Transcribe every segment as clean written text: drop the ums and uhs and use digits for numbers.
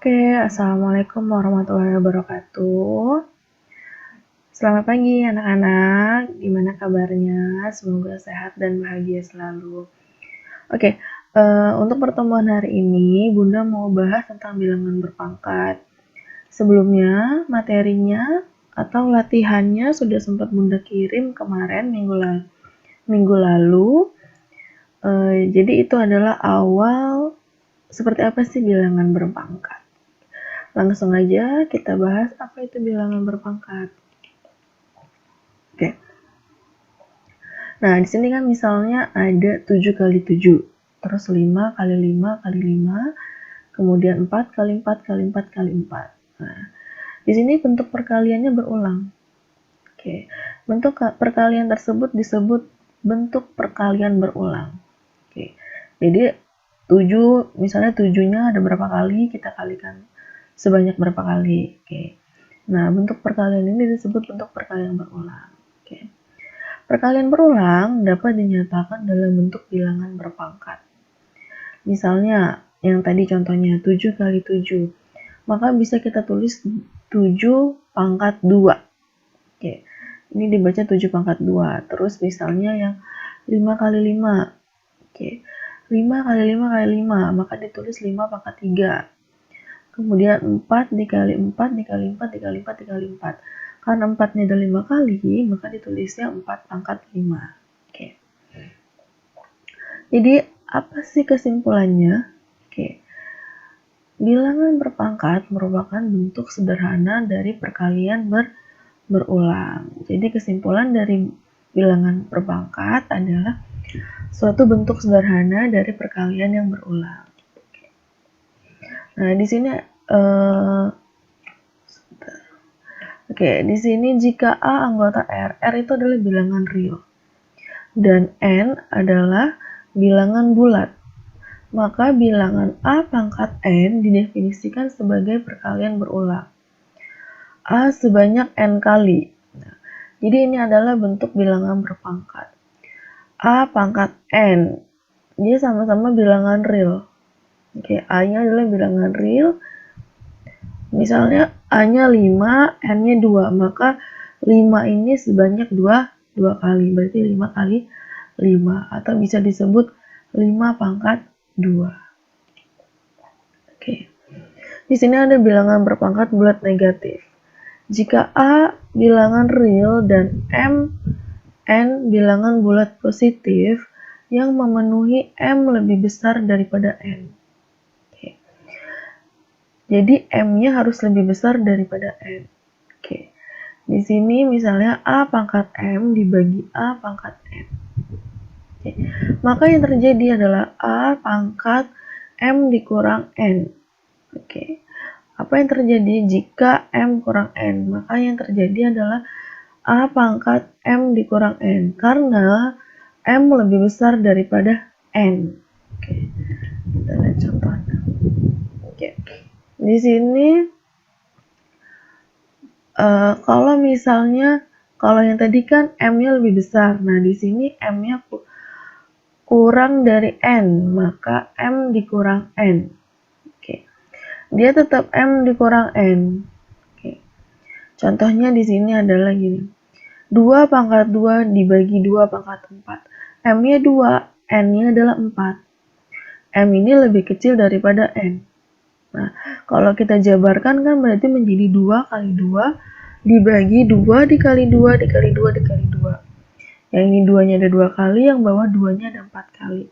Oke, Assalamualaikum warahmatullahi wabarakatuh. Selamat pagi anak-anak, gimana kabarnya? Semoga sehat dan bahagia selalu. Oke, untuk pertemuan hari ini, Bunda mau bahas tentang bilangan berpangkat. Sebelumnya, materinya atau latihannya sudah sempat Bunda kirim kemarin minggu lalu. Jadi itu adalah awal seperti apa sih bilangan berpangkat. Langsung aja kita bahas apa itu bilangan berpangkat. Oke. Nah, di sini kan misalnya ada 7 kali 7, terus 5 kali 5 kali 5, kemudian 4 kali 4 kali 4 kali 4. Nah, di sini bentuk perkaliannya berulang. Oke. Bentuk perkalian tersebut disebut bentuk perkalian berulang. Oke. Jadi 7, misalnya 7-nya ada berapa kali, kita kalikan sebanyak berapa kali. Oke. Nah, bentuk perkalian ini disebut bentuk perkalian berulang. Oke. Perkalian berulang dapat dinyatakan dalam bentuk bilangan berpangkat. Misalnya, yang tadi contohnya 7 kali 7, maka bisa kita tulis 7 pangkat 2. Oke. Ini dibaca 7 pangkat 2. Terus misalnya yang 5 kali 5. Oke. 5 kali 5 kali 5, maka ditulis 5 pangkat 3. Kemudian 4 dikali 4 dikali 4 dikali 4 dikali 4. Karena 4-nya ada 5 kali, maka ditulisnya 4 pangkat 5. Oke. Jadi, apa sih kesimpulannya? Oke. Bilangan berpangkat merupakan bentuk sederhana dari perkalian berulang. Jadi, kesimpulan dari bilangan berpangkat adalah suatu bentuk sederhana dari perkalian yang berulang. Nah, di sini di sini jika A anggota R itu adalah bilangan real dan N adalah bilangan bulat, maka bilangan A pangkat N didefinisikan sebagai perkalian berulang. A sebanyak N kali. Nah, jadi ini adalah bentuk bilangan berpangkat. A pangkat N, dia sama-sama bilangan real. Oke, A-nya adalah bilangan real. Misalnya A-nya 5, N-nya 2, maka 5 ini sebanyak 2 kali, berarti 5 kali 5, atau bisa disebut 5 pangkat 2. Oke. Di sini ada bilangan berpangkat bulat negatif. Jika A bilangan real dan N bilangan bulat positif yang memenuhi M lebih besar daripada N. Oke. Jadi M-nya harus lebih besar daripada N. Oke. Di sini misalnya A pangkat M dibagi A pangkat N. Oke. Maka yang terjadi adalah A pangkat M dikurang N. Oke. Apa yang terjadi jika M kurang N? Maka yang terjadi adalah A pangkat M dikurang N, karena M lebih besar daripada N. Oke, kita lihat contohnya. Oke, di sini kalau misalnya yang tadi kan M-nya lebih besar, nah di sini M-nya kurang dari N, maka M dikurang N. Oke, dia tetap M dikurang N. Oke, contohnya di sini adalah gini. 2 pangkat 2 dibagi 2 pangkat 4. M-nya 2, N-nya adalah 4. M ini lebih kecil daripada N. Nah, kalau kita jabarkan kan berarti menjadi 2 kali 2 dibagi 2 dikali 2 dikali 2 dikali 2. Yang ini 2-nya ada 2 kali, yang bawah 2-nya ada 4 kali.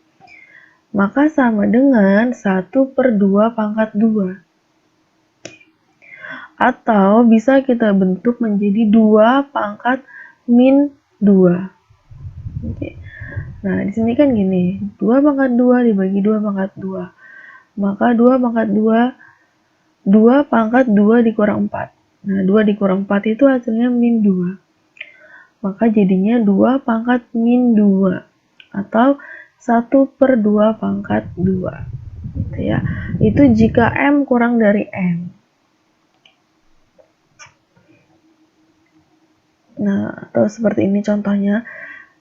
Maka sama dengan 1/2 pangkat 2. Atau bisa kita bentuk menjadi 2 pangkat min 2. Oke. Nah, di sini kan gini, 2 pangkat 2 dibagi 2 pangkat 2. Maka 2 pangkat 2, 2 pangkat 2 dikurang 4. Nah, 2 dikurang 4 itu hasilnya min 2. Maka jadinya 2 pangkat min 2. Atau 1/2 pangkat 2. Gitu ya. Itu jika M kurang dari N. Nah, atau seperti ini contohnya.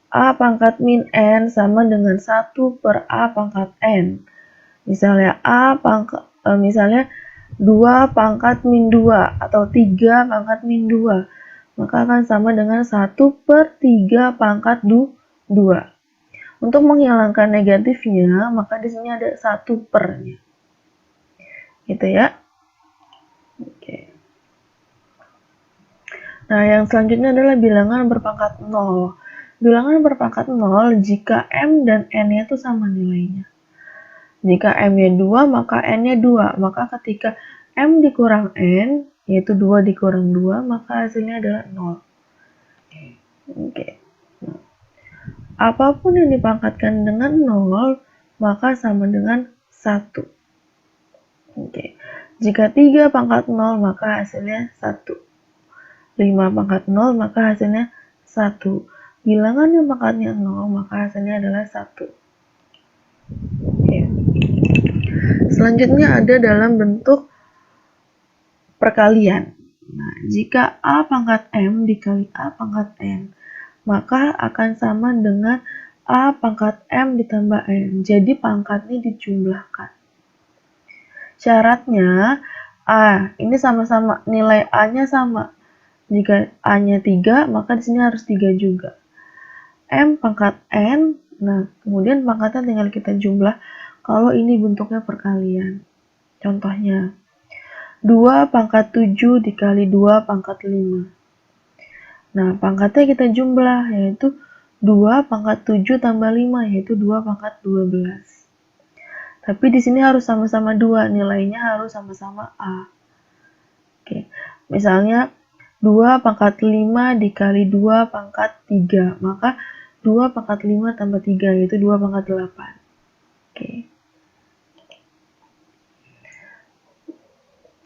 A pangkat min N sama dengan 1/A pangkat N. Misalnya 2 pangkat min 2 atau 3 pangkat min 2, maka akan sama dengan 1/3 pangkat 2. Untuk menghilangkan negatifnya, maka di sini ada 1/nya. Gitu ya. Oke. Nah, yang selanjutnya adalah bilangan berpangkat 0. Bilangan berpangkat 0 jika M dan N-nya itu sama nilainya. Jika M-nya 2, maka N-nya 2. Maka ketika M dikurang N, yaitu 2 dikurang 2, maka hasilnya adalah 0. Oke. Apapun yang dipangkatkan dengan 0, maka sama dengan 1. Oke. Jika 3 pangkat 0, maka hasilnya 1. 5 pangkat 0, maka hasilnya 1. Bilangan yang pangkatnya 0, maka hasilnya adalah 1. Oke. Selanjutnya ada dalam bentuk perkalian. Nah, jika A pangkat M dikali A pangkat N, maka akan sama dengan A pangkat M ditambah N. Jadi pangkatnya dijumlahkan. Syaratnya A, ini sama-sama nilai A-nya sama. Jika A-nya 3, maka di sini harus 3 juga. M pangkat N, nah kemudian pangkatnya tinggal kita jumlah kalau ini bentuknya perkalian. Contohnya, 2 pangkat 7 dikali 2 pangkat 5. Nah, pangkatnya kita jumlah, yaitu 2 pangkat 7 tambah 5, yaitu 2 pangkat 12. Tapi di sini harus sama-sama 2, nilainya harus sama-sama A. Oke, misalnya 2 pangkat 5 dikali 2 pangkat 3, maka 2 pangkat 5 tambah 3, yaitu 2 pangkat 8. Oke.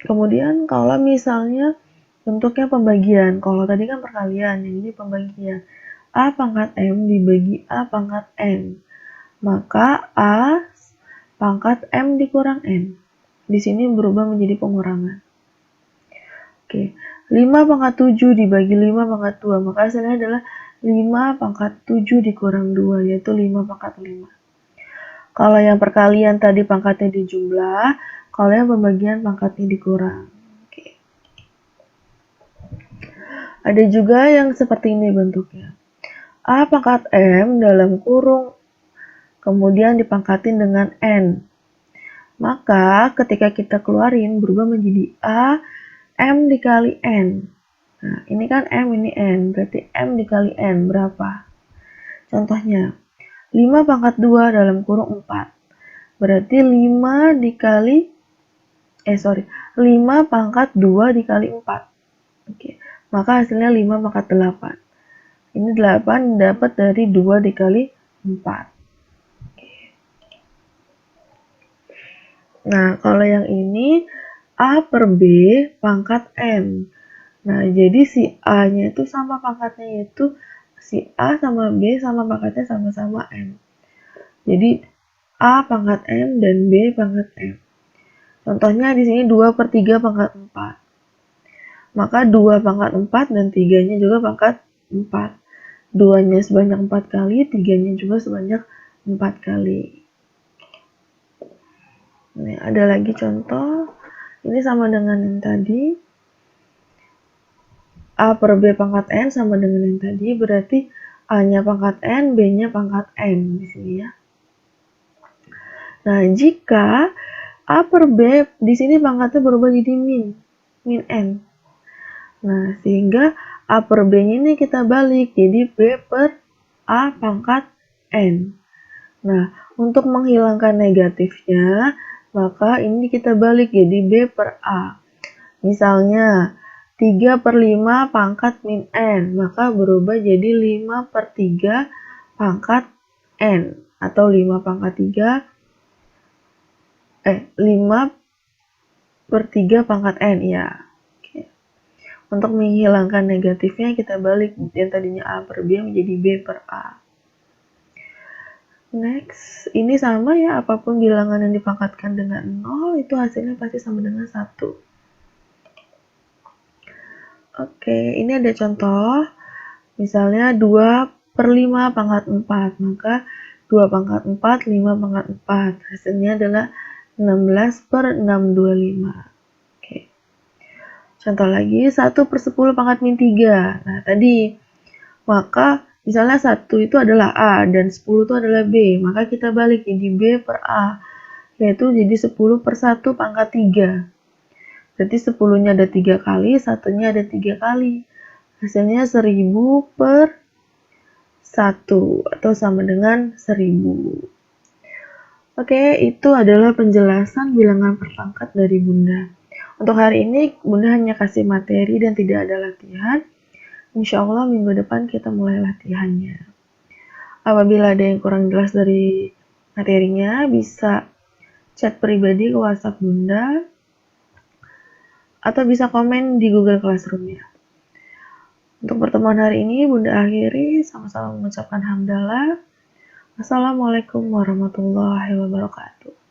Kemudian kalau misalnya bentuknya pembagian, kalau tadi kan perkalian, yang ini pembagian. A pangkat M dibagi A pangkat N, maka A pangkat M dikurang N. Di sini berubah menjadi pengurangan. Oke. 5 pangkat 7 dibagi 5 pangkat 2, maka hasilnya adalah 5 pangkat 7 dikurang 2, yaitu 5 pangkat 5. Kalau yang perkalian tadi pangkatnya dijumlah, kalau yang pembagian pangkatnya dikurang. Oke. Ada juga yang seperti ini bentuknya. A pangkat M dalam kurung, kemudian dipangkatin dengan N. Maka ketika kita keluarin berubah menjadi A M dikali N. Nah, ini kan M, ini N. Berarti M dikali N berapa? Contohnya, 5 pangkat 2 dalam kurung 4. Berarti 5 pangkat 2 dikali 4. Oke. Maka hasilnya 5 pangkat 8. Ini 8 dapat dari 2 dikali 4. Oke. Nah, kalau yang ini A per B pangkat N. Nah, jadi si A-nya itu sama pangkatnya, yaitu si A sama B sama pangkatnya sama-sama M. Jadi A pangkat M dan B pangkat M. Contohnya di sini 2/3 pangkat 4. Maka 2 pangkat 4 dan 3-nya juga pangkat 4. 2-nya sebanyak 4 kali, 3-nya juga sebanyak 4 kali. Nah, ada lagi contoh. Ini sama dengan yang tadi. A per B pangkat N sama dengan yang tadi, berarti A-nya pangkat N, B-nya pangkat N di sini ya. Nah, jika A per B di sini pangkatnya berubah jadi min N. Nah, sehingga A per B-nya ini kita balik, jadi B per A pangkat N. Nah, untuk menghilangkan negatifnya, maka ini kita balik jadi B per A. Misalnya, 3/5 pangkat min N, maka berubah jadi 5/3 pangkat N, atau 5/3 pangkat N, ya. Oke. Untuk menghilangkan negatifnya, kita balik yang tadinya A per B menjadi B per A. Next, ini sama ya, apapun bilangan yang dipangkatkan dengan 0, itu hasilnya pasti sama dengan 1. Oke, ini ada contoh. Misalnya 2/5 pangkat 4, maka 2 pangkat 4, 5 pangkat 4. Hasilnya adalah 16/625. Contoh lagi, 1/10 pangkat min 3. Nah, tadi, maka misalnya 1 itu adalah A dan 10 itu adalah B. Maka kita balik jadi B per A, yaitu jadi 10/1 pangkat 3. Berarti 10-nya ada 3 kali, 1-nya ada 3 kali. Hasilnya 1000 per 1 atau sama dengan 1000. Oke, itu adalah penjelasan bilangan perpangkat dari Bunda. Untuk hari ini, Bunda hanya kasih materi dan tidak ada latihan. Insya Allah minggu depan kita mulai latihannya. Apabila ada yang kurang jelas dari materinya, bisa chat pribadi ke WhatsApp Bunda, atau bisa komen di Google Classroom ya. Untuk pertemuan hari ini, Bunda akhiri sama-sama mengucapkan hamdalah. Wassalamualaikum warahmatullahi wabarakatuh.